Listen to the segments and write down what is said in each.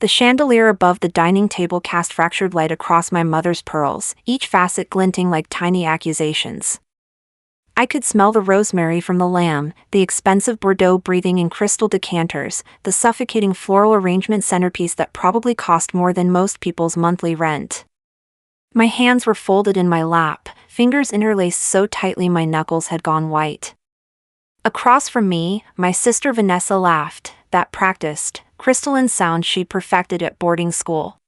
The chandelier above the dining table cast fractured light across my mother's pearls, each facet glinting like tiny accusations. I could smell the rosemary from the lamb, the expensive Bordeaux breathing in crystal decanters, the suffocating floral arrangement centerpiece that probably cost more than most people's monthly rent. My hands were folded in my lap, fingers interlaced so tightly my knuckles had gone white. Across from me, my sister Vanessa laughed, that practiced, crystalline sound she'd perfected at boarding school.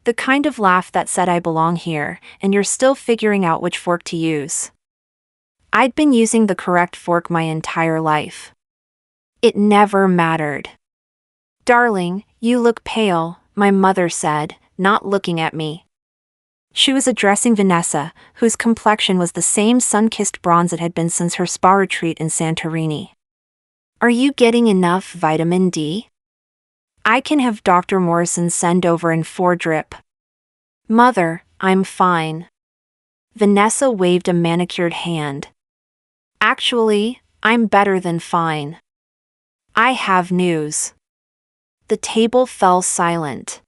The kind of laugh that said I belong here, and you're still figuring out which fork to use. I'd been using the correct fork my entire life. It never mattered. "Darling, you look pale," my mother said, not looking at me. She was addressing Vanessa, whose complexion was the same sun-kissed bronze it had been since her spa retreat in Santorini. "Are you getting enough vitamin D? I can have Dr. Morrison send over in 4 drip." "Mother, I'm fine." Vanessa waved a manicured hand. "Actually, I'm better than fine. I have news." The table fell silent.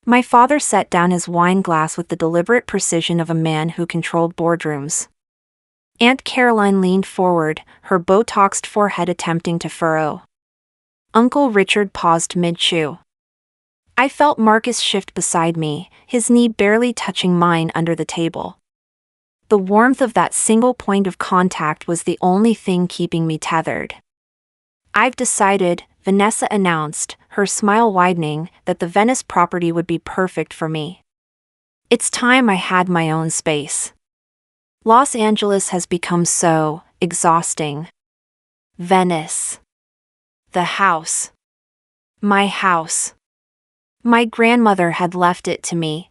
My father set down his wine glass with the deliberate precision of a man who controlled boardrooms. Aunt Caroline leaned forward, her Botoxed forehead attempting to furrow. Uncle Richard paused mid-chew. I felt Marcus shift beside me, his knee barely touching mine under the table. The warmth of that single point of contact was the only thing keeping me tethered. "I've decided," Vanessa announced, her smile widening, "that the Venice property would be perfect for me. It's time I had my own space. Los Angeles has become so exhausting. Venice. The house. My house. My grandmother had left it to me.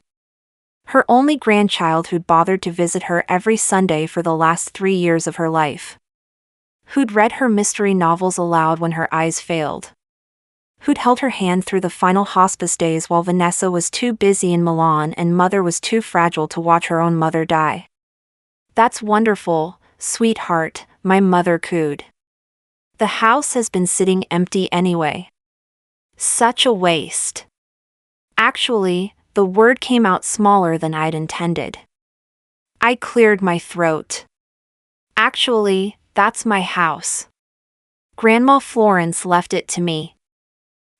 Her only grandchild who'd bothered to visit her every Sunday for the last 3 years of her life. Who'd read her mystery novels aloud when her eyes failed. Who'd held her hand through the final hospice days while Vanessa was too busy in Milan and Mother was too fragile to watch her own mother die. "That's wonderful, sweetheart," my mother cooed. "The house has been sitting empty anyway. Such a waste." Actually, the word came out smaller than I'd intended. I cleared my throat. "Actually, that's my house. Grandma Florence left it to me."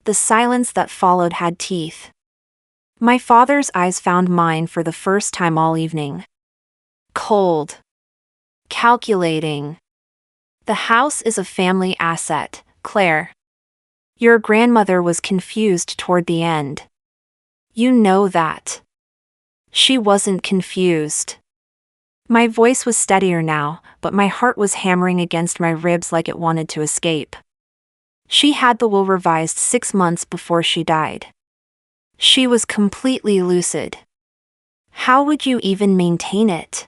The silence that followed had teeth. My father's eyes found mine for the first time all evening. Cold. Calculating. "The house is a family asset, Claire. Your grandmother was confused toward the end. You know that." She wasn't confused. My voice was steadier now, but my heart was hammering against my ribs like it wanted to escape. She had the will revised 6 months before she died. She was completely lucid. How would you even maintain it?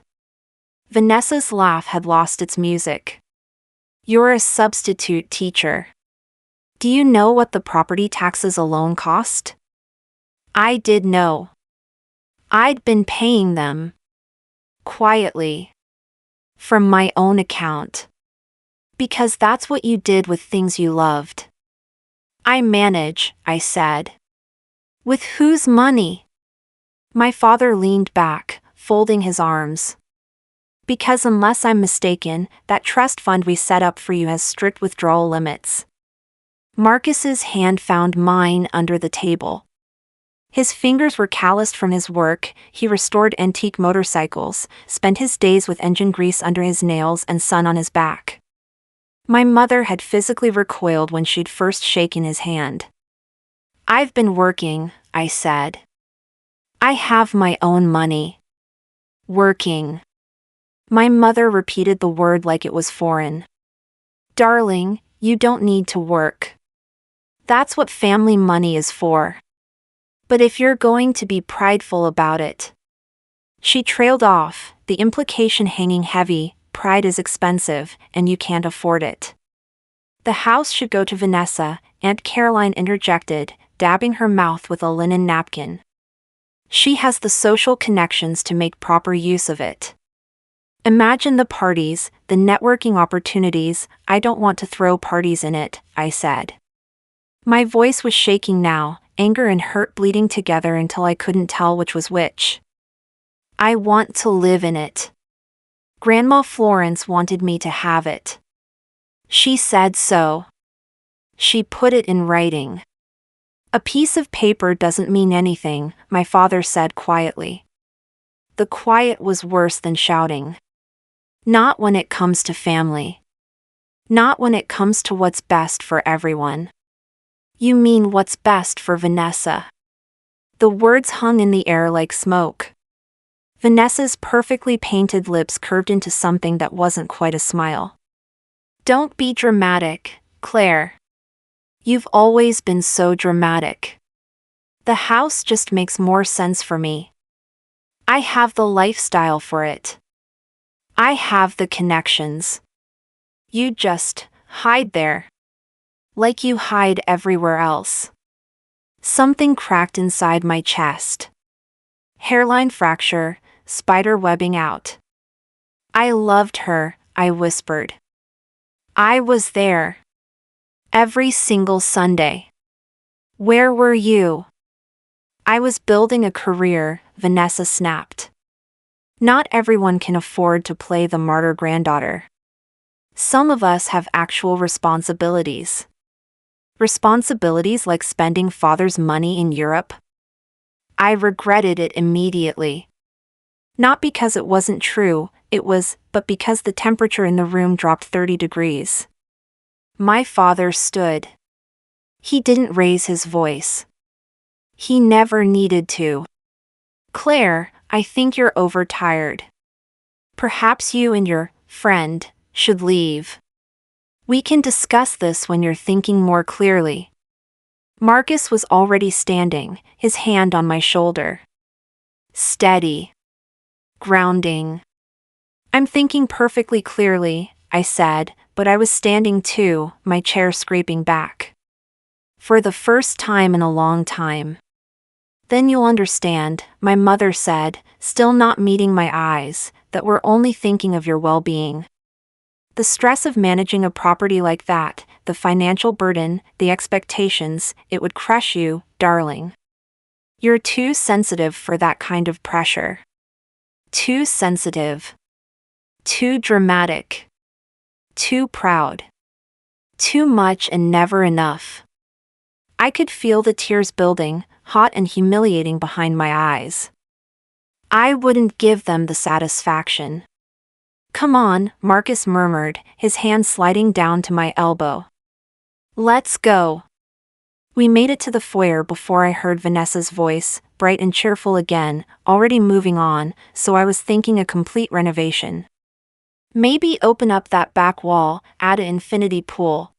Vanessa's laugh had lost its music. "You're a substitute teacher. Do you know what the property taxes alone cost?" I did know. I'd been paying them. Quietly. From my own account. Because that's what you did with things you loved. "I manage," I said. "With whose money?" My father leaned back, folding his arms. "Because unless I'm mistaken, that trust fund we set up for you has strict withdrawal limits." Marcus's hand found mine under the table. His fingers were calloused from his work. He restored antique motorcycles, spent his days with engine grease under his nails and sun on his back. My mother had physically recoiled when she'd first shaken his hand. "I've been working," I said. "I have my own money." "Working." My mother repeated the word like it was foreign. "Darling, you don't need to work. That's what family money is for. But if you're going to be prideful about it." She trailed off, the implication hanging heavy. "Pride is expensive, and you can't afford it." "The house should go to Vanessa," Aunt Caroline interjected, dabbing her mouth with a linen napkin. "She has the social connections to make proper use of it. Imagine the parties, the networking opportunities." "I don't want to throw parties in it," I said. My voice was shaking now, anger and hurt bleeding together until I couldn't tell which was which. I want to live in it. Grandma Florence wanted me to have it. She said so. She put it in writing. A piece of paper doesn't mean anything, my father said quietly. The quiet was worse than shouting. Not when it comes to family. Not when it comes to what's best for everyone. You mean what's best for Vanessa? The words hung in the air like smoke. Vanessa's perfectly painted lips curved into something that wasn't quite a smile. Don't be dramatic, Claire. You've always been so dramatic. The house just makes more sense for me. I have the lifestyle for it. I have the connections. You just hide there. Like you hide everywhere else. Something cracked inside my chest. Hairline fracture, spider webbing out. I loved her, I whispered. I was there. Every single Sunday. Where were you? I was building a career, Vanessa snapped. Not everyone can afford to play the martyr granddaughter. Some of us have actual responsibilities. Responsibilities like spending father's money in Europe. I regretted it immediately. Not because it wasn't true, but because the temperature in the room dropped 30 degrees. My father stood. He didn't raise his voice. He never needed to. Claire, I think you're overtired. Perhaps you and your friend should leave. We can discuss this when you're thinking more clearly. Marcus was already standing, his hand on my shoulder. Steady. Grounding. I'm thinking perfectly clearly, I said, but I was standing too, my chair scraping back. For the first time in a long time. Then you'll understand, my mother said, still not meeting my eyes, that we're only thinking of your well-being. The stress of managing a property like that, the financial burden, the expectations, it would crush you, darling. You're too sensitive for that kind of pressure. Too sensitive. Too dramatic. Too proud. Too much and never enough. I could feel the tears building, hot and humiliating behind my eyes. I wouldn't give them the satisfaction. Come on, Marcus murmured, his hand sliding down to my elbow. Let's go. We made it to the foyer before I heard Vanessa's voice, bright and cheerful again, already moving on, so I was thinking a complete renovation. Maybe open up that back wall, add an infinity pool.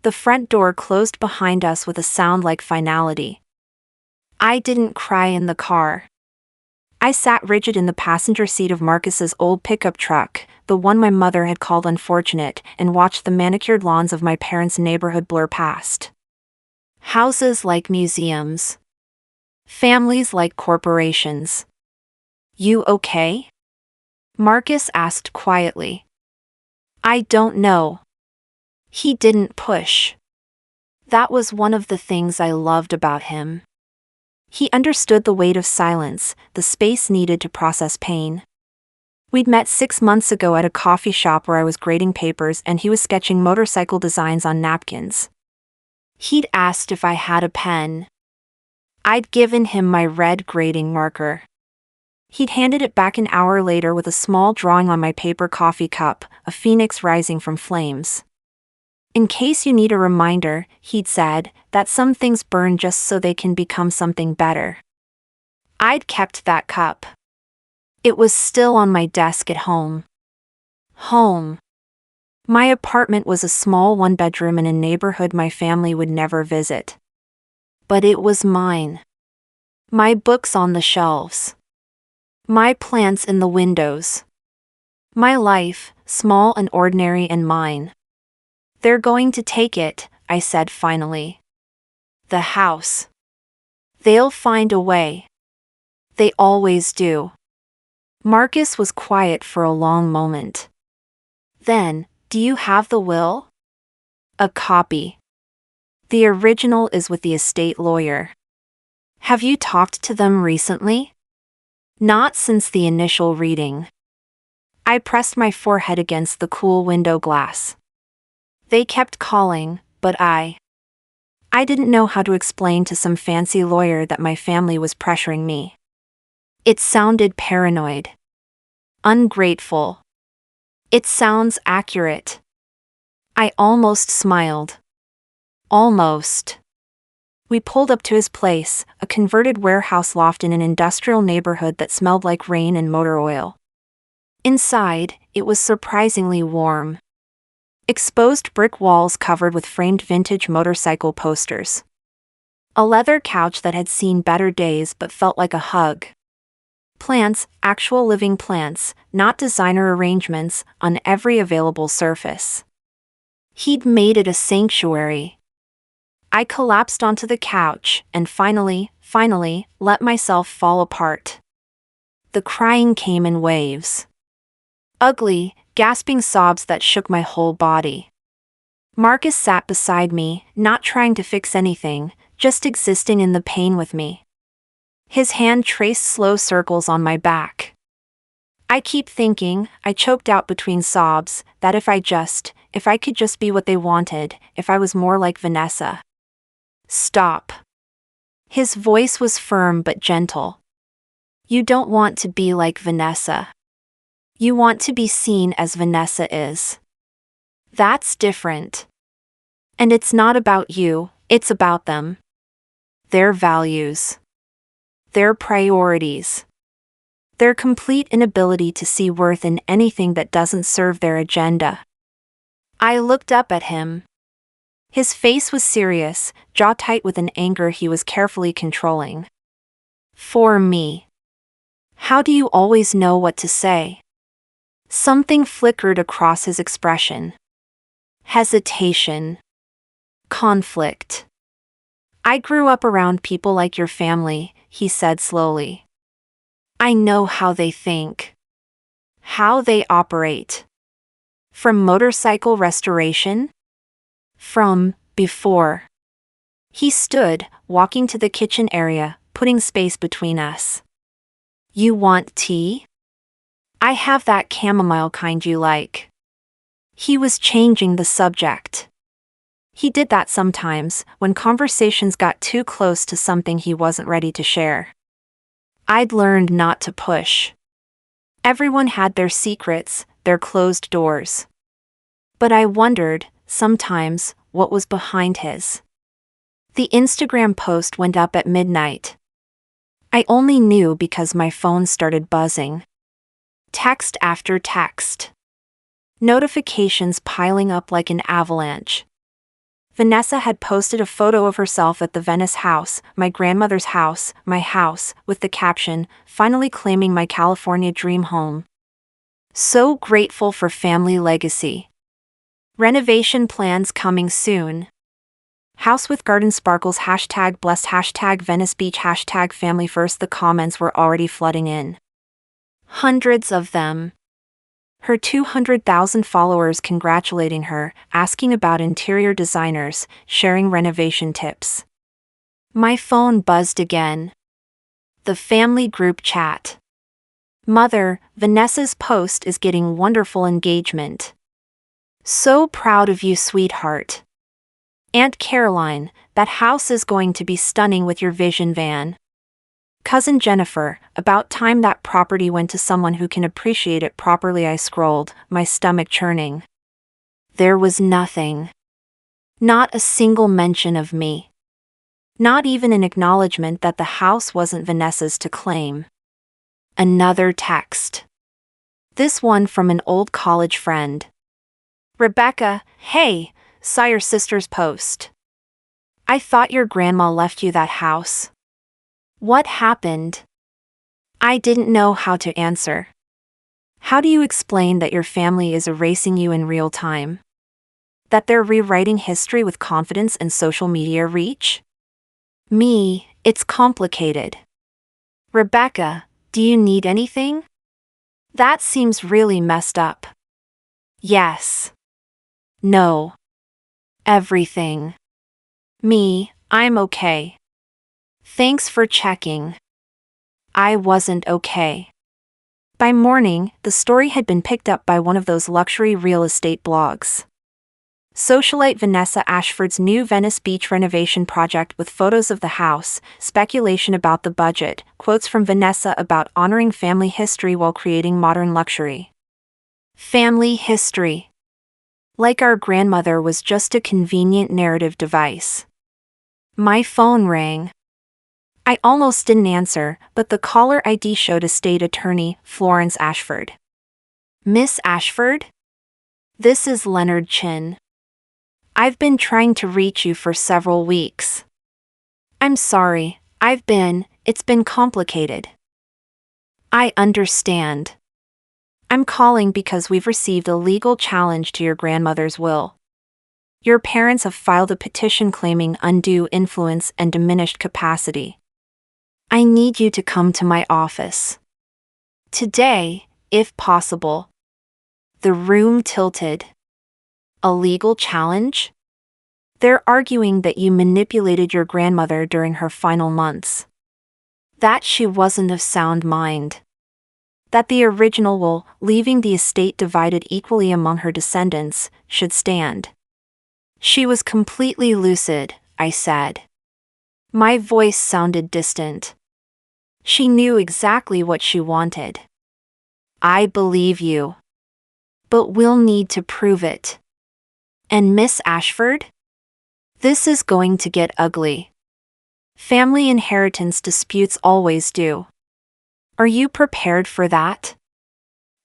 The front door closed behind us with a sound like finality. I didn't cry in the car. I sat rigid in the passenger seat of Marcus's old pickup truck, the one my mother had called unfortunate, and watched the manicured lawns of my parents' neighborhood blur past. Houses like museums. Families like corporations. You okay? Marcus asked quietly. I don't know. He didn't push. That was one of the things I loved about him. He understood the weight of silence, the space needed to process pain. We'd met 6 months ago at a coffee shop where I was grading papers and he was sketching motorcycle designs on napkins. He'd asked if I had a pen. I'd given him my red grading marker. He'd handed it back an hour later with a small drawing on my paper coffee cup, a phoenix rising from flames. In case you need a reminder, he'd said, that some things burn just so they can become something better. I'd kept that cup. It was still on my desk at home. Home. My apartment was a small one-bedroom in a neighborhood my family would never visit. But it was mine. My books on the shelves. My plants in the windows. My life, small and ordinary and mine. They're going to take it, I said finally. The house. They'll find a way. They always do. Marcus was quiet for a long moment. Then, do you have the will? A copy. The original is with the estate lawyer. Have you talked to them recently? Not since the initial reading. I pressed my forehead against the cool window glass. They kept calling, but I didn't know how to explain to some fancy lawyer that my family was pressuring me. It sounded paranoid. Ungrateful. It sounds accurate. I almost smiled. Almost. We pulled up to his place, a converted warehouse loft in an industrial neighborhood that smelled like rain and motor oil. Inside, it was surprisingly warm. Exposed brick walls covered with framed vintage motorcycle posters. A leather couch that had seen better days but felt like a hug. Plants, actual living plants, not designer arrangements, on every available surface. He'd made it a sanctuary. I collapsed onto the couch and finally, let myself fall apart. The crying came in waves. Ugly, gasping sobs that shook my whole body. Marcus sat beside me, not trying to fix anything, just existing in the pain with me. His hand traced slow circles on my back. I keep thinking, I choked out between sobs, that if I could just be what they wanted, if I was more like Vanessa. Stop. His voice was firm but gentle. You don't want to be like Vanessa. You want to be seen as Vanessa is. That's different. And it's not about you, it's about them. Their values. Their priorities. Their complete inability to see worth in anything that doesn't serve their agenda. I looked up at him. His face was serious, jaw tight with an anger he was carefully controlling. For me. How do you always know what to say? Something flickered across his expression. Hesitation. Conflict. I grew up around people like your family, he said slowly. I know how they think. How they operate. From motorcycle restoration? From before. He stood, walking to the kitchen area, putting space between us. You want tea? I have that chamomile kind you like. He was changing the subject. He did that sometimes, when conversations got too close to something he wasn't ready to share. I'd learned not to push. Everyone had their secrets, their closed doors. But I wondered, sometimes, what was behind his. The Instagram post went up at midnight. I only knew because my phone started buzzing. Text after text. Notifications piling up like an avalanche. Vanessa had posted a photo of herself at the Venice house, my grandmother's house, my house, with the caption, finally claiming my California dream home. So grateful for family legacy. Renovation plans coming soon. House with garden sparkles #blessed #Venice Beach #family first. The comments were already flooding in. Hundreds of them. Her 200,000 followers congratulating her, asking about interior designers, sharing renovation tips. My phone buzzed again. The family group chat. Mother, Vanessa's post is getting wonderful engagement. So proud of you, sweetheart. Aunt Caroline, that house is going to be stunning with your vision van. Cousin Jennifer, about time that property went to someone who can appreciate it properly. I scrolled, my stomach churning. There was nothing. Not a single mention of me. Not even an acknowledgement that the house wasn't Vanessa's to claim. Another text. This one from an old college friend. Rebecca, hey, saw your sister's post. I thought your grandma left you that house. What happened? I didn't know how to answer. How do you explain that your family is erasing you in real time? That they're rewriting history with confidence and social media reach? Me, it's complicated. Rebecca, do you need anything? That seems really messed up. Yes. No. Everything. Me, I'm okay. Thanks for checking. I wasn't okay. By morning, the story had been picked up by one of those luxury real estate blogs. Socialite Vanessa Ashford's new Venice Beach renovation project with photos of the house, speculation about the budget, quotes from Vanessa about honoring family history while creating modern luxury. Family history. Like our grandmother was just a convenient narrative device. My phone rang. I almost didn't answer, but the caller ID showed estate attorney Florence Ashford. Miss Ashford? This is Leonard Chin. I've been trying to reach you for several weeks. I'm sorry, it's been complicated. I understand. I'm calling because we've received a legal challenge to your grandmother's will. Your parents have filed a petition claiming undue influence and diminished capacity. I need you to come to my office. Today, if possible. The room tilted. A legal challenge? They're arguing that you manipulated your grandmother during her final months. That she wasn't of sound mind. That the original will, leaving the estate divided equally among her descendants, should stand. She was completely lucid, I said. My voice sounded distant. She knew exactly what she wanted. I believe you. But we'll need to prove it. And Miss Ashford? This is going to get ugly. Family inheritance disputes always do. Are you prepared for that?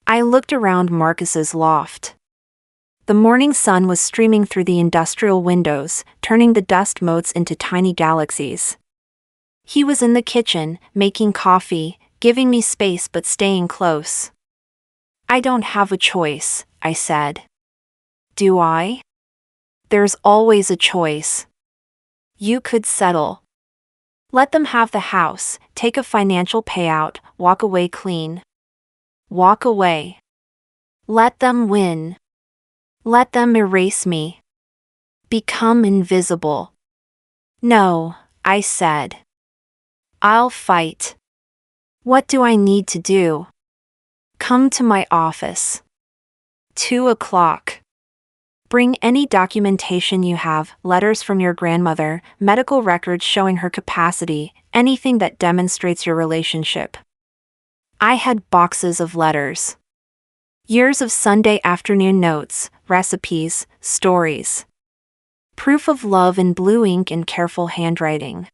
I looked around Marcus's loft. The morning sun was streaming through the industrial windows, turning the dust motes into tiny galaxies. He was in the kitchen, making coffee, giving me space but staying close. I don't have a choice, I said. Do I? There's always a choice. You could settle. Let them have the house, take a financial payout, walk away clean. Walk away. Let them win. Let them erase me. Become invisible. No, I said. I'll fight. What do I need to do? Come to my office. 2:00. Bring any documentation you have, letters from your grandmother, medical records showing her capacity, anything that demonstrates your relationship. I had boxes of letters. Years of Sunday afternoon notes, recipes, stories. Proof of love in blue ink and careful handwriting.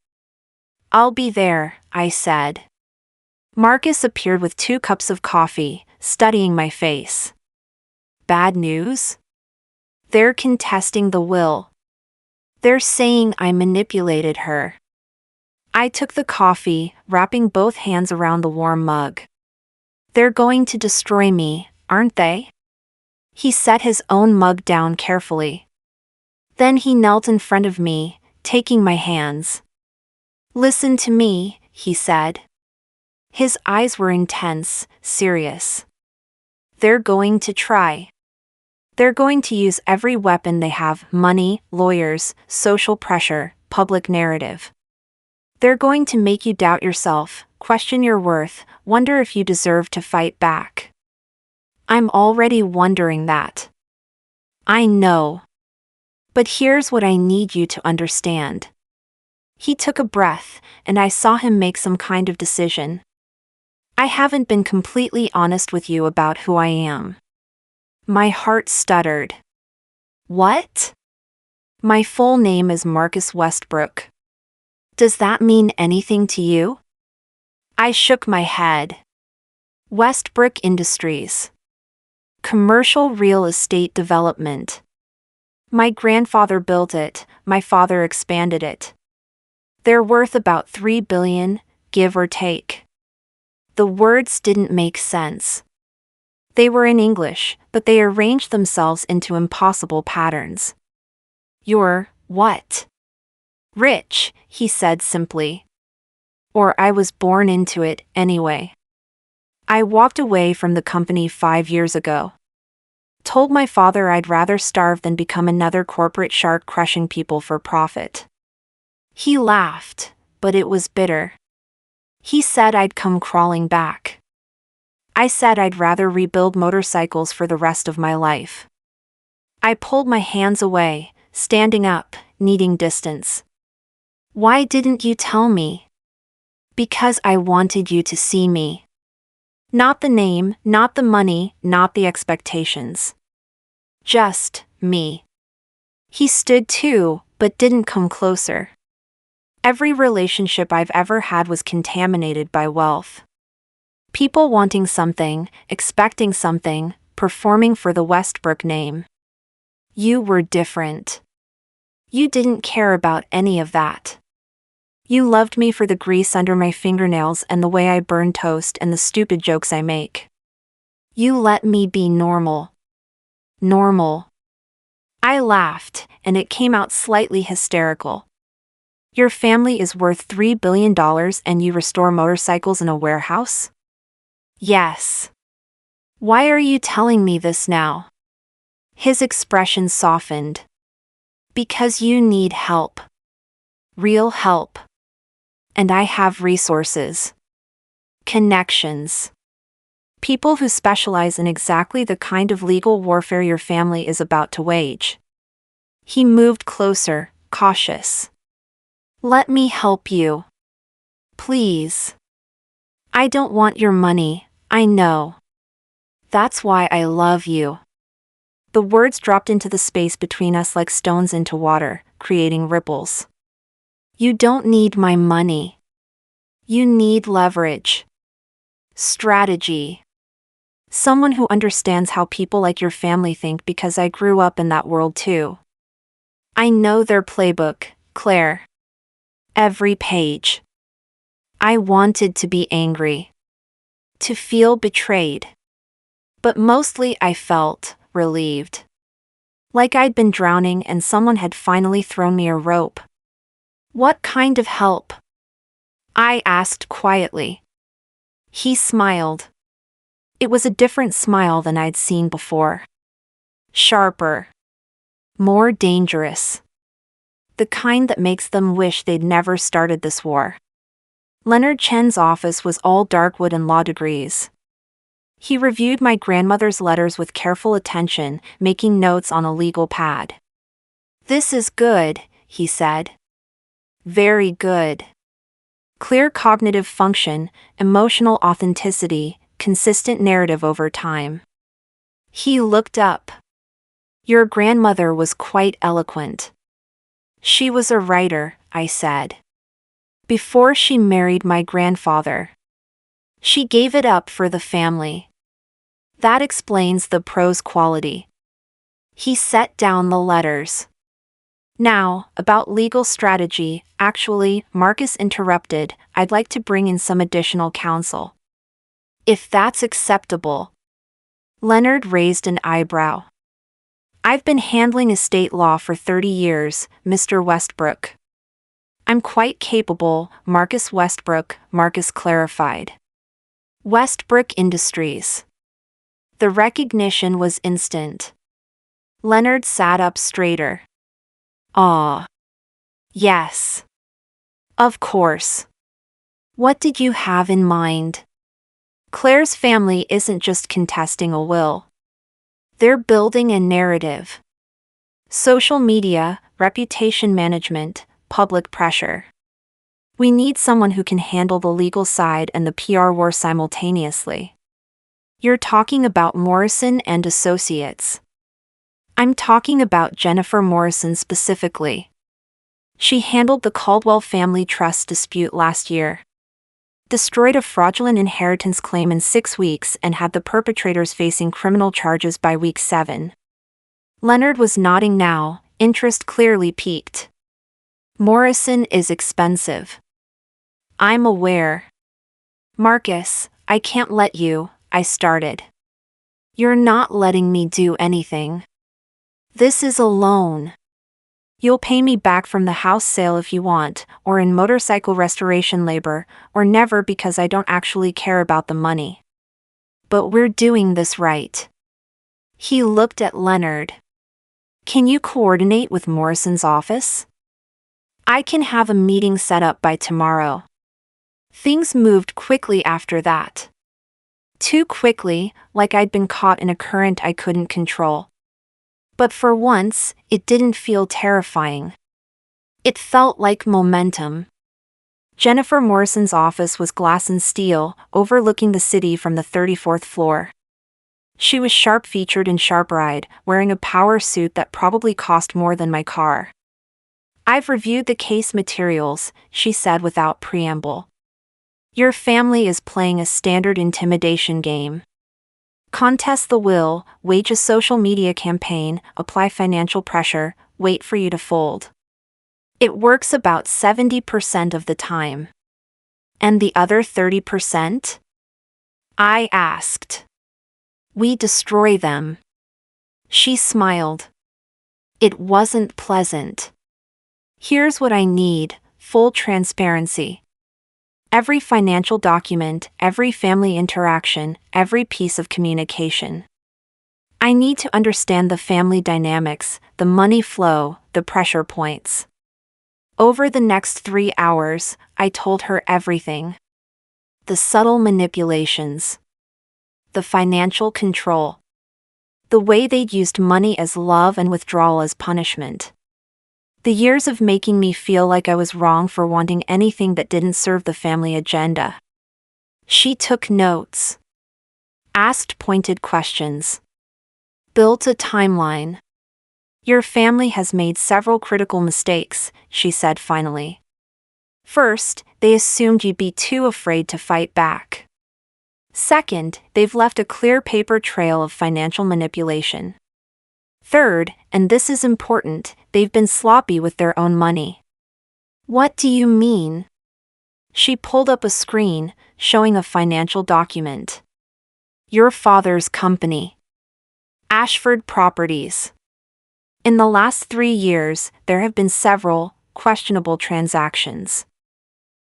I'll be there, I said. Marcus appeared with 2 cups of coffee, studying my face. Bad news? They're contesting the will. They're saying I manipulated her. I took the coffee, wrapping both hands around the warm mug. They're going to destroy me, aren't they? He set his own mug down carefully. Then he knelt in front of me, taking my hands. Listen to me, he said. His eyes were intense, serious. They're going to try. They're going to use every weapon they have: money, lawyers, social pressure, public narrative. They're going to make you doubt yourself, question your worth, wonder if you deserve to fight back. I'm already wondering that. I know. But here's what I need you to understand. He took a breath, and I saw him make some kind of decision. I haven't been completely honest with you about who I am. My heart stuttered. What? My full name is Marcus Westbrook. Does that mean anything to you? I shook my head. Westbrook Industries. Commercial real estate development. My grandfather built it, my father expanded it. They're worth about $3 billion, give or take. The words didn't make sense. They were in English, but they arranged themselves into impossible patterns. You're, what? Rich, he said simply. Or I was born into it, anyway. I walked away from the company 5 years ago. Told my father I'd rather starve than become another corporate shark crushing people for profit. He laughed, but it was bitter. He said I'd come crawling back. I said I'd rather rebuild motorcycles for the rest of my life. I pulled my hands away, standing up, needing distance. Why didn't you tell me? Because I wanted you to see me. Not the name, not the money, not the expectations. Just me. He stood too, but didn't come closer. Every relationship I've ever had was contaminated by wealth. People wanting something, expecting something, performing for the Westbrook name. You were different. You didn't care about any of that. You loved me for the grease under my fingernails and the way I burn toast and the stupid jokes I make. You let me be normal. Normal. I laughed, and it came out slightly hysterical. Your family is worth $3 billion and you restore motorcycles in a warehouse? Yes. Why are you telling me this now? His expression softened. Because you need help. Real help. And I have resources. Connections. People who specialize in exactly the kind of legal warfare your family is about to wage. He moved closer, cautious. Let me help you. Please. I don't want your money, I know. That's why I love you. The words dropped into the space between us like stones into water, creating ripples. You don't need my money. You need leverage. Strategy. Someone who understands how people like your family think because I grew up in that world too. I know their playbook, Claire. Every page. I wanted to be angry. To feel betrayed. But mostly I felt relieved. Like I'd been drowning and someone had finally thrown me a rope. What kind of help? I asked quietly. He smiled. It was a different smile than I'd seen before. Sharper. More dangerous. The kind that makes them wish they'd never started this war. Leonard Chen's office was all dark wood and law degrees. He reviewed my grandmother's letters with careful attention, making notes on a legal pad. This is good, he said. Very good. Clear cognitive function, emotional authenticity, consistent narrative over time. He looked up. Your grandmother was quite eloquent. She was a writer, I said. Before she married my grandfather. She gave it up for the family. That explains the prose quality. He set down the letters. Now, about legal strategy, actually, Marcus interrupted, I'd like to bring in some additional counsel. If that's acceptable. Leonard raised an eyebrow. I've been handling estate law for 30 years, Mr. Westbrook. I'm quite capable, Marcus Westbrook, Marcus clarified. Westbrook Industries. The recognition was instant. Leonard sat up straighter. Ah. Yes. Of course. What did you have in mind? Claire's family isn't just contesting a will. They're building a narrative. Social media, reputation management, public pressure. We need someone who can handle the legal side and the PR war simultaneously. You're talking about Morrison and Associates. I'm talking about Jennifer Morrison specifically. She handled the Caldwell family trust dispute last year. Destroyed a fraudulent inheritance claim in 6 weeks and had the perpetrators facing criminal charges by week 7. Leonard was nodding now, interest clearly piqued. Morrison is expensive. I'm aware. Marcus, I can't let you, I started. You're not letting me do anything. This is a loan. You'll pay me back from the house sale if you want, or in motorcycle restoration labor, or never because I don't actually care about the money. But we're doing this right. He looked at Leonard. Can you coordinate with Morrison's office? I can have a meeting set up by tomorrow. Things moved quickly after that. Too quickly, like I'd been caught in a current I couldn't control. But for once, it didn't feel terrifying. It felt like momentum. Jennifer Morrison's office was glass and steel, overlooking the city from the 34th floor. She was sharp-featured and sharp-eyed, wearing a power suit that probably cost more than my car. "I've reviewed the case materials," she said without preamble. "Your family is playing a standard intimidation game. Contest the will, wage a social media campaign, apply financial pressure, wait for you to fold. It works about 70% of the time. And the other 30%? I asked. We destroy them." She smiled. It wasn't pleasant. "Here's what I need: full transparency. Every financial document, every family interaction, every piece of communication. I need to understand the family dynamics, the money flow, the pressure points." Over the next 3 hours, I told her everything. The subtle manipulations. The financial control. The way they'd used money as love and withdrawal as punishment. The years of making me feel like I was wrong for wanting anything that didn't serve the family agenda. She took notes. Asked pointed questions. Built a timeline. "Your family has made several critical mistakes," she said finally. "First, they assumed you'd be too afraid to fight back. Second, they've left a clear paper trail of financial manipulation. Third, and this is important, they've been sloppy with their own money." "What do you mean?" She pulled up a screen, showing a financial document. "Your father's company. Ashford Properties. In the last 3 years, there have been several questionable transactions.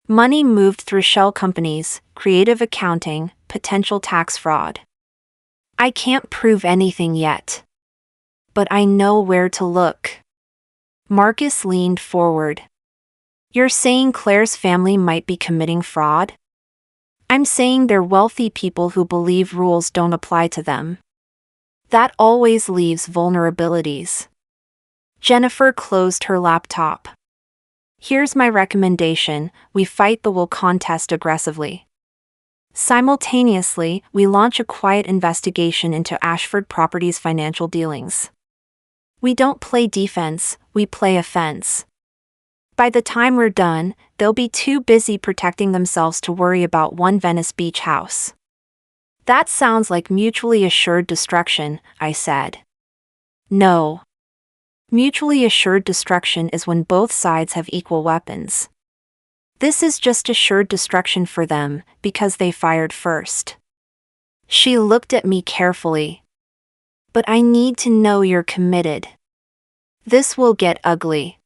Money moved through shell companies, creative accounting, potential tax fraud. I can't prove anything yet. But I know where to look." Marcus leaned forward. "You're saying Claire's family might be committing fraud?" "I'm saying they're wealthy people who believe rules don't apply to them. That always leaves vulnerabilities." Jennifer closed her laptop. "Here's my recommendation: we fight the will contest aggressively. Simultaneously, we launch a quiet investigation into Ashford Properties' financial dealings. We don't play defense, we play offense. By the time we're done, they'll be too busy protecting themselves to worry about one Venice Beach house." "That sounds like mutually assured destruction," I said. "No. Mutually assured destruction is when both sides have equal weapons. This is just assured destruction for them, because they fired first." She looked at me carefully. "But I need to know you're committed. This will get ugly.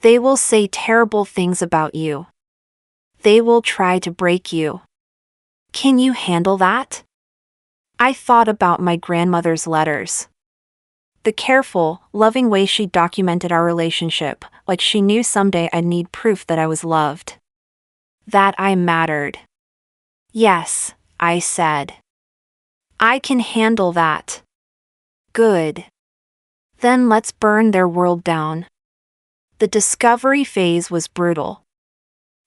They will say terrible things about you. They will try to break you. Can you handle that?" I thought about my grandmother's letters. The careful, loving way she documented our relationship, like she knew someday I'd need proof that I was loved. That I mattered. "Yes," I said. "I can handle that." "Good. Then let's burn their world down." The discovery phase was brutal.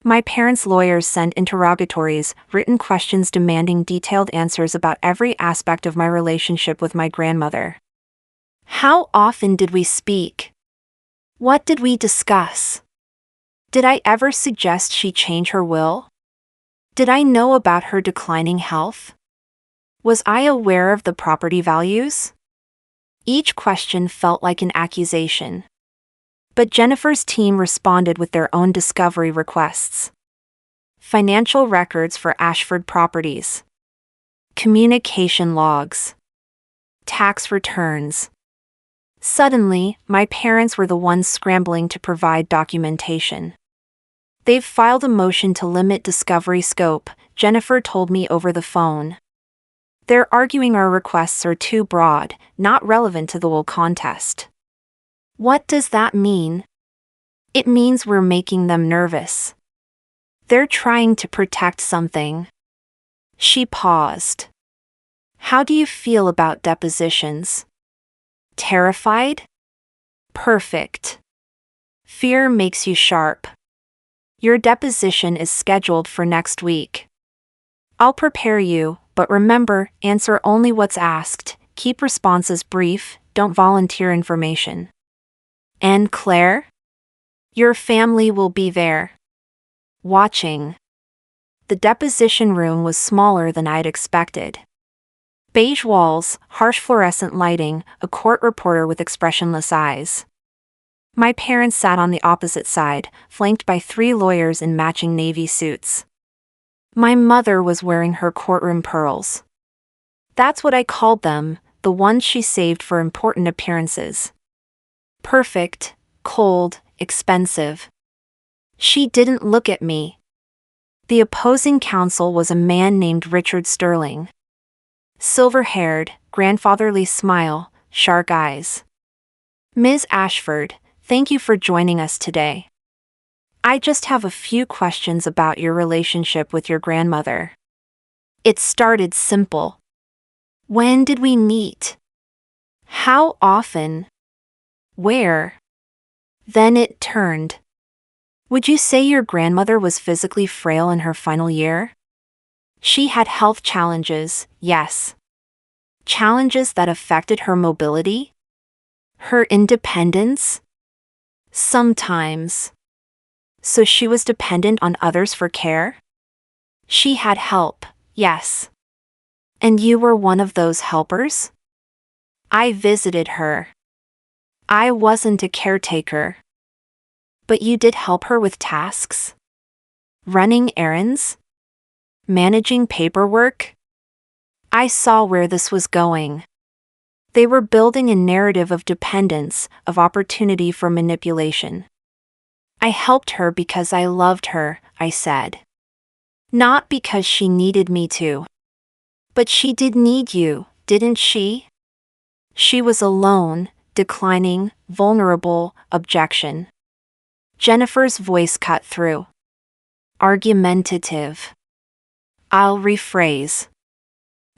My parents' lawyers sent interrogatories, written questions demanding detailed answers about every aspect of my relationship with my grandmother. How often did we speak? What did we discuss? Did I ever suggest she change her will? Did I know about her declining health? Was I aware of the property values? Each question felt like an accusation. But Jennifer's team responded with their own discovery requests. Financial records for Ashford Properties. Communication logs. Tax returns. Suddenly, my parents were the ones scrambling to provide documentation. "They've filed a motion to limit discovery scope," Jennifer told me over the phone. "They're arguing our requests are too broad, not relevant to the will contest." What does that mean? It means we're making them nervous. They're trying to protect something. She paused. How do you feel about depositions? Terrified? Perfect. Fear makes you sharp. Your deposition is scheduled for next week. I'll prepare you, but remember, answer only what's asked, keep responses brief, don't volunteer information. And Claire? Your family will be there. Watching. The deposition room was smaller than I'd expected. Beige walls, harsh fluorescent lighting, a court reporter with expressionless eyes. My parents sat on the opposite side, flanked by 3 lawyers in matching navy suits. My mother was wearing her courtroom pearls. That's what I called them, the ones she saved for important appearances. Perfect, cold, expensive. She didn't look at me. The opposing counsel was a man named Richard Sterling. Silver-haired, grandfatherly smile, shark eyes. Ms. Ashford, thank you for joining us today. I just have a few questions about your relationship with your grandmother. It started simple. When did we meet? How often? Where? Then it turned. Would you say your grandmother was physically frail in her final year? She had health challenges, yes. Challenges that affected her mobility? Her independence? Sometimes. So she was dependent on others for care? She had help, yes. And you were one of those helpers? I visited her. I wasn't a caretaker. But you did help her with tasks? Running errands? Managing paperwork? I saw where this was going. They were building a narrative of dependence, of opportunity for manipulation. I helped her because I loved her, I said. Not because she needed me to. But she did need you, didn't she? She was alone, declining, vulnerable, objection. Jennifer's voice cut through. Argumentative. I'll rephrase.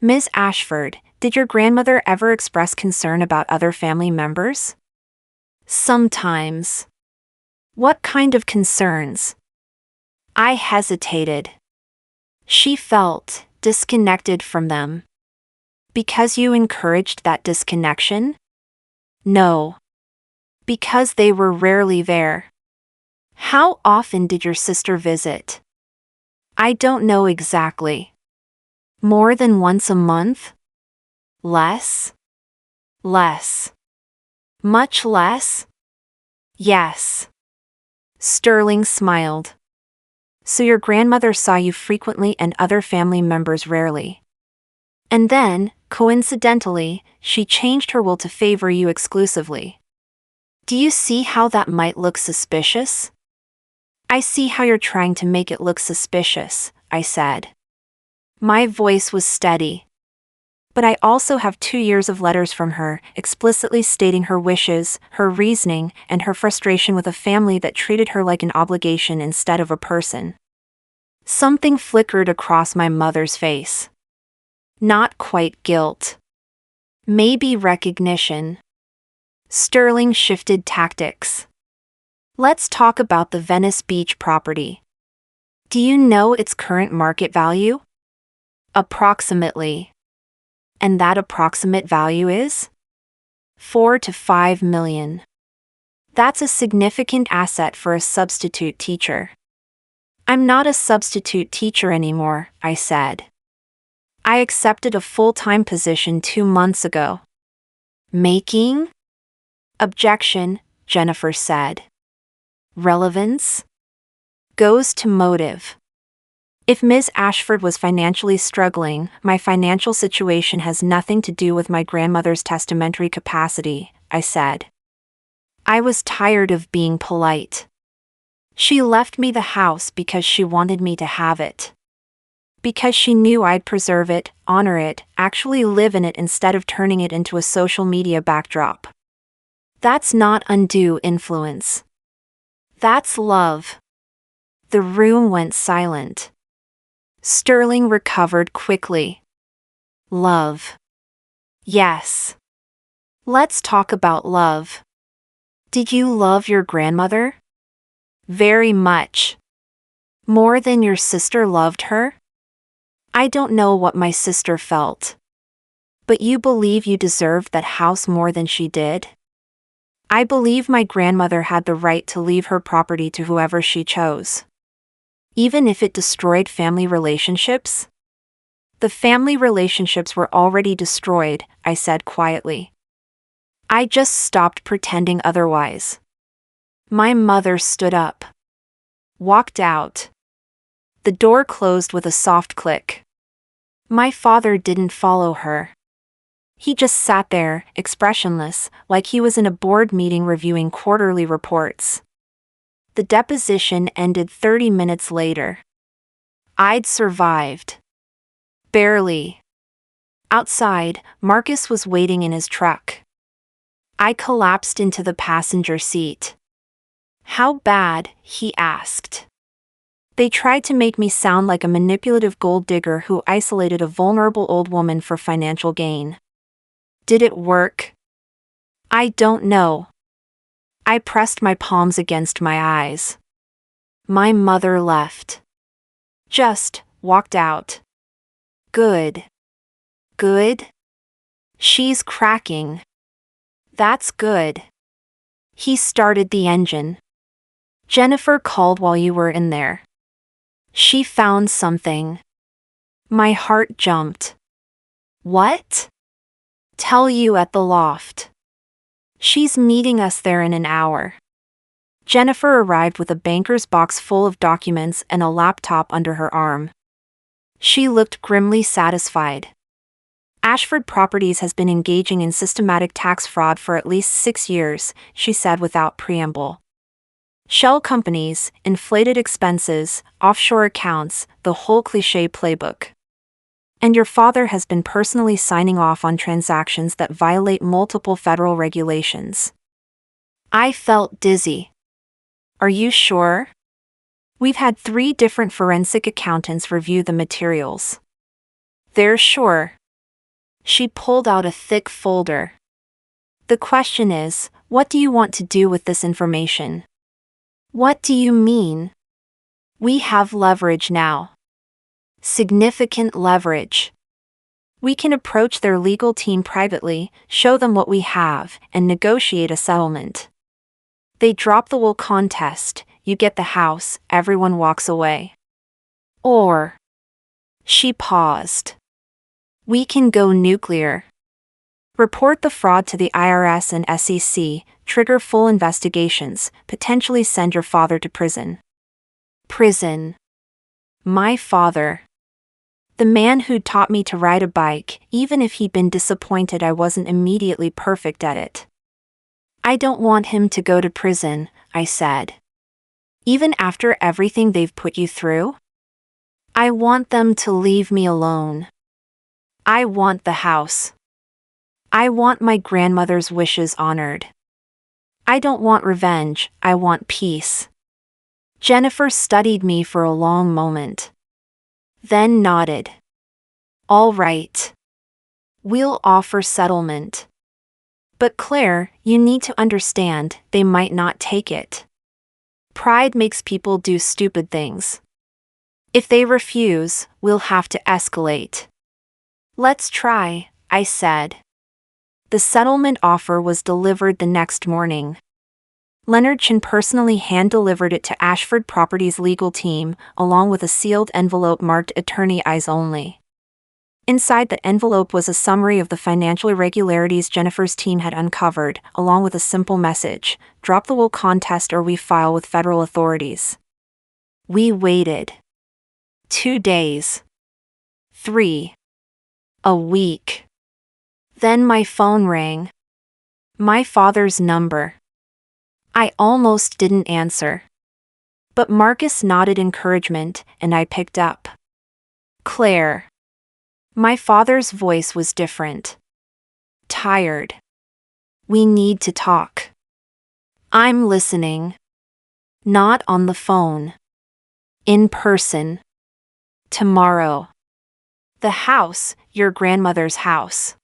Ms. Ashford, did your grandmother ever express concern about other family members? Sometimes. What kind of concerns? I hesitated. She felt disconnected from them. Because you encouraged that disconnection? No. Because they were rarely there. How often did your sister visit? I don't know exactly. More than once a month? Less? Less. Much less? Yes. Sterling smiled. So your grandmother saw you frequently and other family members rarely. And then, coincidentally, she changed her will to favor you exclusively. Do you see how that might look suspicious? I see how you're trying to make it look suspicious, I said. My voice was steady. But I also have 2 years of letters from her, explicitly stating her wishes, her reasoning, and her frustration with a family that treated her like an obligation instead of a person. Something flickered across my mother's face. Not quite guilt. Maybe recognition. Sterling shifted tactics. Let's talk about the Venice Beach property. Do you know its current market value? Approximately. And that approximate value is? 4 to 5 million. That's a significant asset for a substitute teacher. I'm not a substitute teacher anymore, I said. I accepted a full-time position 2 months ago. Making? Objection, Jennifer said. Relevance? Goes to motive. If Ms. Ashford was financially struggling, my financial situation has nothing to do with my grandmother's testamentary capacity, I said. I was tired of being polite. She left me the house because she wanted me to have it. Because she knew I'd preserve it, honor it, actually live in it instead of turning it into a social media backdrop. That's not undue influence. That's love. The room went silent. Sterling recovered quickly. Love. Yes. Let's talk about love. Did you love your grandmother? Very much. More than your sister loved her? I don't know what my sister felt. But you believe you deserved that house more than she did? I believe my grandmother had the right to leave her property to whoever she chose. Even if it destroyed family relationships? The family relationships were already destroyed, I said quietly. I just stopped pretending otherwise. My mother stood up. Walked out. The door closed with a soft click. My father didn't follow her. He just sat there, expressionless, like he was in a board meeting reviewing quarterly reports. The deposition ended 30 minutes later. I'd survived. Barely. Outside, Marcus was waiting in his truck. I collapsed into the passenger seat. How bad? He asked. They tried to make me sound like a manipulative gold digger who isolated a vulnerable old woman for financial gain. Did it work? I don't know. I pressed my palms against my eyes. My mother left. Just walked out. Good. Good? She's cracking. That's good. He started the engine. Jennifer called while you were in there. She found something. My heart jumped. What? Tell you at the loft. She's meeting us there in an hour. Jennifer arrived with a banker's box full of documents and a laptop under her arm. She looked grimly satisfied. Ashford Properties has been engaging in systematic tax fraud for at least 6 years, she said without preamble. Shell companies, inflated expenses, offshore accounts, the whole cliché playbook. And your father has been personally signing off on transactions that violate multiple federal regulations. I felt dizzy. Are you sure? We've had 3 different forensic accountants review the materials. They're sure. She pulled out a thick folder. The question is, what do you want to do with this information? What do you mean? We have leverage now. Significant leverage. We can approach their legal team privately, show them what we have, and negotiate a settlement. They drop the will contest, you get the house, everyone walks away. Or. She paused. We can go nuclear. Report the fraud to the IRS and SEC, trigger full investigations, potentially send your father to prison. Prison. My father. The man who'd taught me to ride a bike, even if he'd been disappointed I wasn't immediately perfect at it. I don't want him to go to prison, I said. Even after everything they've put you through? I want them to leave me alone. I want the house. I want my grandmother's wishes honored. I don't want revenge, I want peace. Jennifer studied me for a long moment. Then nodded. All right. We'll offer settlement. But Claire, you need to understand, they might not take it. Pride makes people do stupid things. If they refuse, we'll have to escalate. Let's try, I said. The settlement offer was delivered the next morning. Leonard Chin personally hand-delivered it to Ashford Properties' legal team, along with a sealed envelope marked Attorney Eyes Only. Inside the envelope was a summary of the financial irregularities Jennifer's team had uncovered, along with a simple message: drop the will contest or we file with federal authorities. We waited. 2 days. 3. A week. Then my phone rang. My father's number. I almost didn't answer. But Marcus nodded encouragement, and I picked up. Claire. My father's voice was different. Tired. We need to talk. I'm listening. Not on the phone. In person. Tomorrow. The house, your grandmother's house.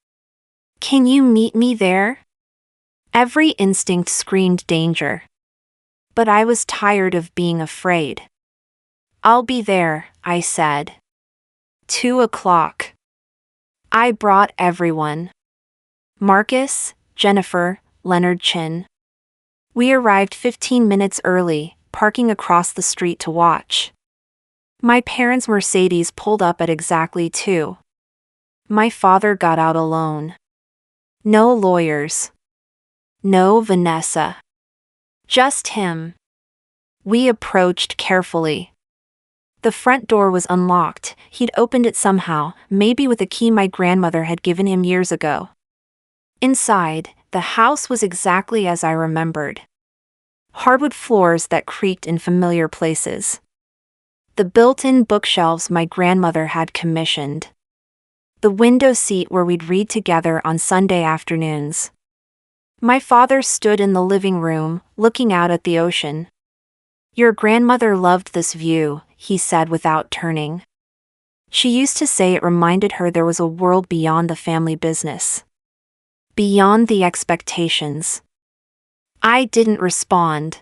Can you meet me there? Every instinct screamed danger. But I was tired of being afraid. I'll be there, I said. 2:00. I brought everyone. Marcus, Jennifer, Leonard Chin. We arrived 15 minutes early, parking across the street to watch. My parents' Mercedes pulled up at exactly 2. My father got out alone. No lawyers. No Vanessa. Just him. We approached carefully. The front door was unlocked. He'd opened it somehow, maybe with a key my grandmother had given him years ago. Inside, the house was exactly as I remembered. Hardwood floors that creaked in familiar places. The built-in bookshelves my grandmother had commissioned. The window seat where we'd read together on Sunday afternoons. My father stood in the living room, looking out at the ocean. Your grandmother loved this view, he said without turning. She used to say it reminded her there was a world beyond the family business. Beyond the expectations. I didn't respond.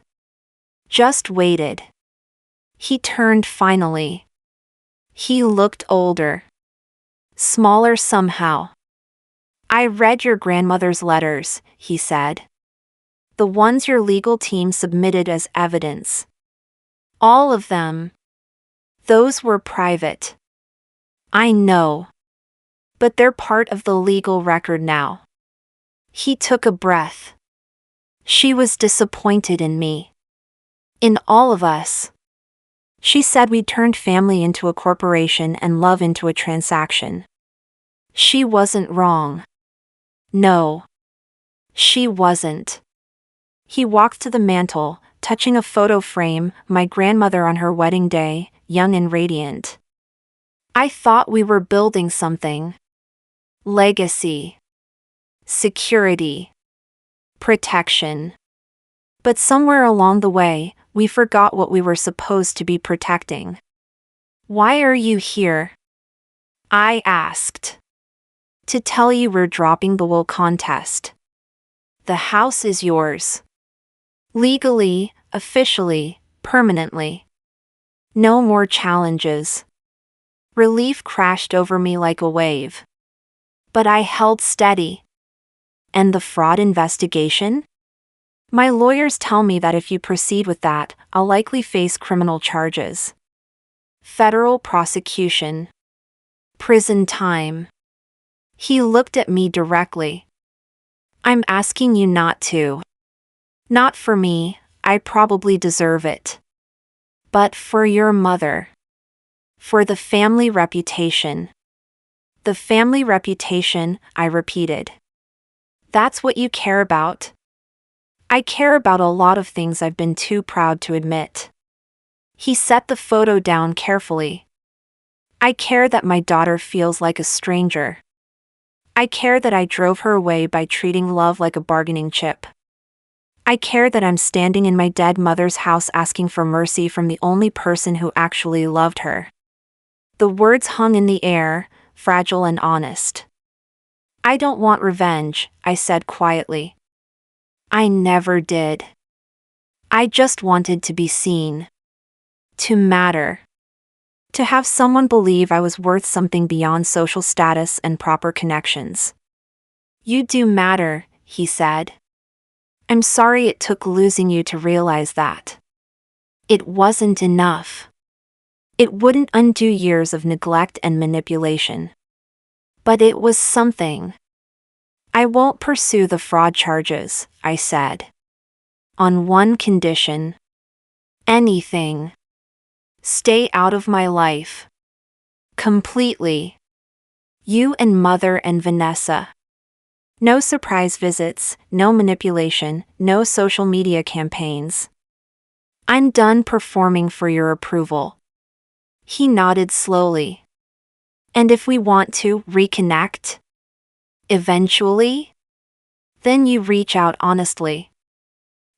Just waited. He turned finally. He looked older. Smaller somehow. I read your grandmother's letters, he said. The ones your legal team submitted as evidence. All of them. Those were private. I know. But they're part of the legal record now. He took a breath. She was disappointed in me. In all of us. She said we turned family into a corporation and love into a transaction. She wasn't wrong. No. She wasn't. He walked to the mantel, touching a photo frame, my grandmother on her wedding day, young and radiant. I thought we were building something. Legacy. Security. Protection. But somewhere along the way, we forgot what we were supposed to be protecting. Why are you here? I asked. To tell you we're dropping the will contest. The house is yours. Legally, officially, permanently. No more challenges. Relief crashed over me like a wave. But I held steady. And the fraud investigation? My lawyers tell me that if you proceed with that, I'll likely face criminal charges. Federal prosecution. Prison time. He looked at me directly. I'm asking you not to. Not for me, I probably deserve it. But for your mother. For the family reputation. The family reputation, I repeated. That's what you care about? I care about a lot of things I've been too proud to admit. He set the photo down carefully. I care that my daughter feels like a stranger. I care that I drove her away by treating love like a bargaining chip. I care that I'm standing in my dead mother's house asking for mercy from the only person who actually loved her. The words hung in the air, fragile and honest. I don't want revenge, I said quietly. I never did. I just wanted to be seen. To matter. To have someone believe I was worth something beyond social status and proper connections. You do matter, he said. I'm sorry it took losing you to realize that. It wasn't enough. It wouldn't undo years of neglect and manipulation. But it was something. I won't pursue the fraud charges, I said. On one condition. Anything. Stay out of my life. Completely. You and Mother and Vanessa. No surprise visits, no manipulation, no social media campaigns. I'm done performing for your approval. He nodded slowly. And if we want to reconnect? Eventually? Then you reach out honestly.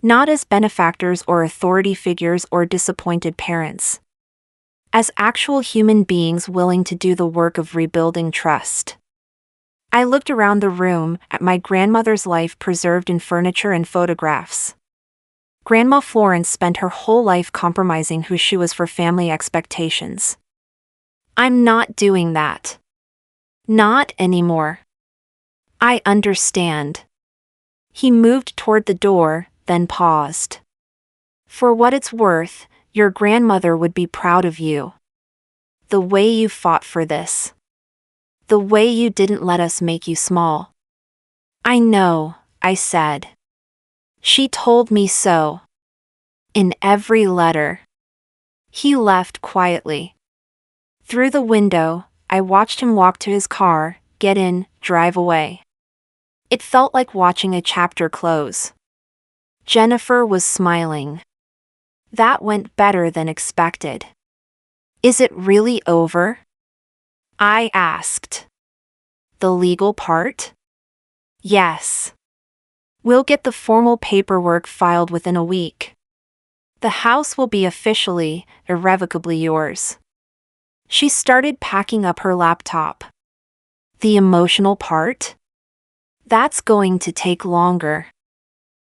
Not as benefactors or authority figures or disappointed parents. As actual human beings willing to do the work of rebuilding trust. I looked around the room at my grandmother's life preserved in furniture and photographs. Grandma Florence spent her whole life compromising who she was for family expectations. I'm not doing that. Not anymore. I understand. He moved toward the door, then paused. For what it's worth, your grandmother would be proud of you. The way you fought for this. The way you didn't let us make you small. I know, I said. She told me so. In every letter. He left quietly. Through the window, I watched him walk to his car, get in, drive away. It felt like watching a chapter close. Jennifer was smiling. That went better than expected. Is it really over? I asked. The legal part? Yes. We'll get the formal paperwork filed within a week. The house will be officially, irrevocably yours. She started packing up her laptop. The emotional part? That's going to take longer.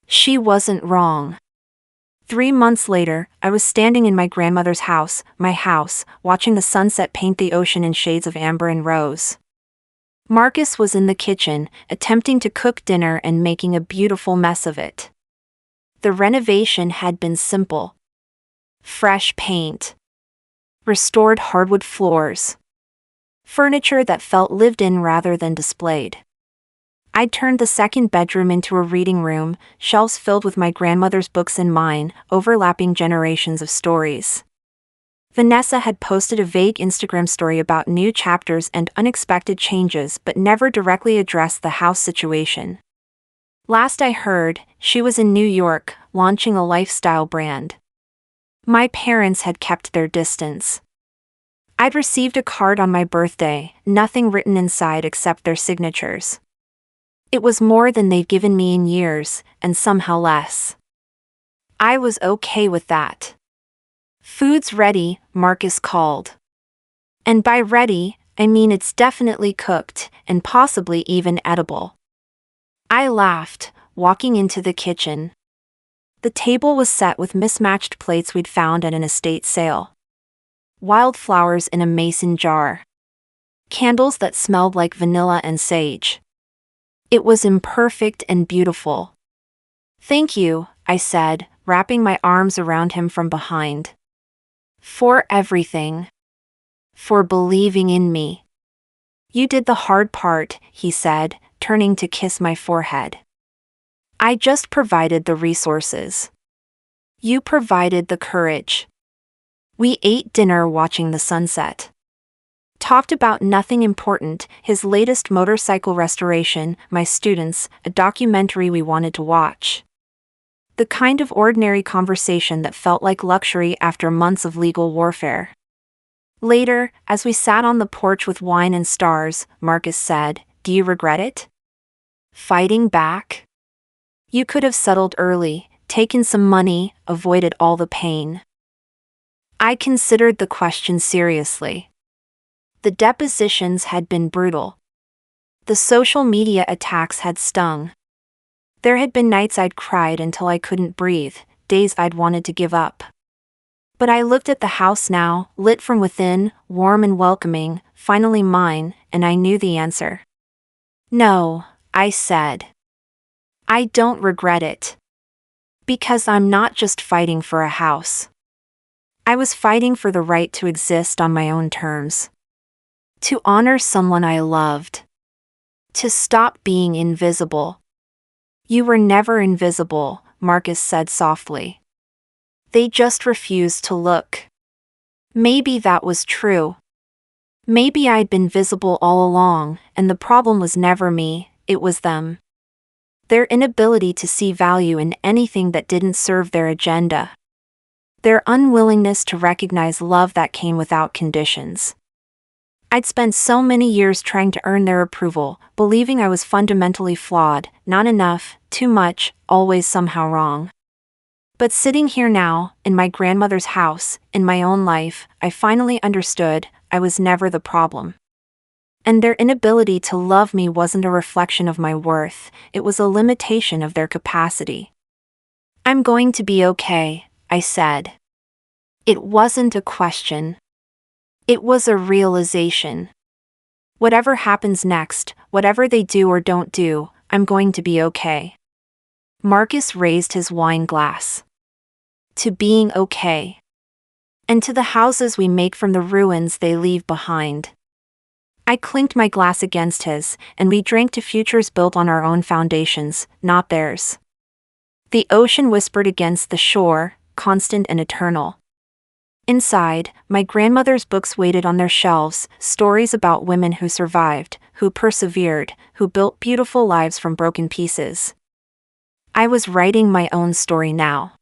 She wasn't wrong. 3 months later, I was standing in my grandmother's house, my house, watching the sunset paint the ocean in shades of amber and rose. Marcus was in the kitchen, attempting to cook dinner and making a beautiful mess of it. The renovation had been simple. Fresh paint. Restored hardwood floors. Furniture that felt lived in rather than displayed. I'd turned the second bedroom into a reading room, shelves filled with my grandmother's books and mine, overlapping generations of stories. Vanessa had posted a vague Instagram story about new chapters and unexpected changes but never directly addressed the house situation. Last I heard, she was in New York, launching a lifestyle brand. My parents had kept their distance. I'd received a card on my birthday, nothing written inside except their signatures. It was more than they'd given me in years, and somehow less. I was okay with that. Food's ready, Marcus called. And by ready, I mean it's definitely cooked, and possibly even edible. I laughed, walking into the kitchen. The table was set with mismatched plates we'd found at an estate sale. Wildflowers in a mason jar. Candles that smelled like vanilla and sage. It was imperfect and beautiful. Thank you, I said, wrapping my arms around him from behind. For everything. For believing in me. You did the hard part, he said, turning to kiss my forehead. I just provided the resources. You provided the courage. We ate dinner watching the sunset. Talked about nothing important, his latest motorcycle restoration, my students, a documentary we wanted to watch. The kind of ordinary conversation that felt like luxury after months of legal warfare. Later, as we sat on the porch with wine and stars, Marcus said, "Do you regret it? Fighting back? You could have settled early, taken some money, avoided all the pain." I considered the question seriously. The depositions had been brutal. The social media attacks had stung. There had been nights I'd cried until I couldn't breathe, days I'd wanted to give up. But I looked at the house now, lit from within, warm and welcoming, finally mine, and I knew the answer. No, I said. I don't regret it. Because I'm not just fighting for a house. I was fighting for the right to exist on my own terms. To honor someone I loved. To stop being invisible. You were never invisible, Marcus said softly. They just refused to look. Maybe that was true. Maybe I'd been visible all along, and the problem was never me, it was them. Their inability to see value in anything that didn't serve their agenda. Their unwillingness to recognize love that came without conditions. I'd spent so many years trying to earn their approval, believing I was fundamentally flawed, not enough, too much, always somehow wrong. But sitting here now, in my grandmother's house, in my own life, I finally understood I was never the problem. And their inability to love me wasn't a reflection of my worth, it was a limitation of their capacity. I'm going to be okay, I said. It wasn't a question. It was a realization. Whatever happens next, whatever they do or don't do, I'm going to be okay. Marcus raised his wine glass. To being okay. And to the houses we make from the ruins they leave behind. I clinked my glass against his, and we drank to futures built on our own foundations, not theirs. The ocean whispered against the shore, constant and eternal. Inside, my grandmother's books waited on their shelves, stories about women who survived, who persevered, who built beautiful lives from broken pieces. I was writing my own story now.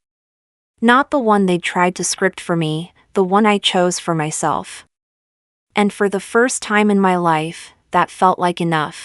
Not the one they'd tried to script for me, the one I chose for myself. And for the first time in my life, that felt like enough.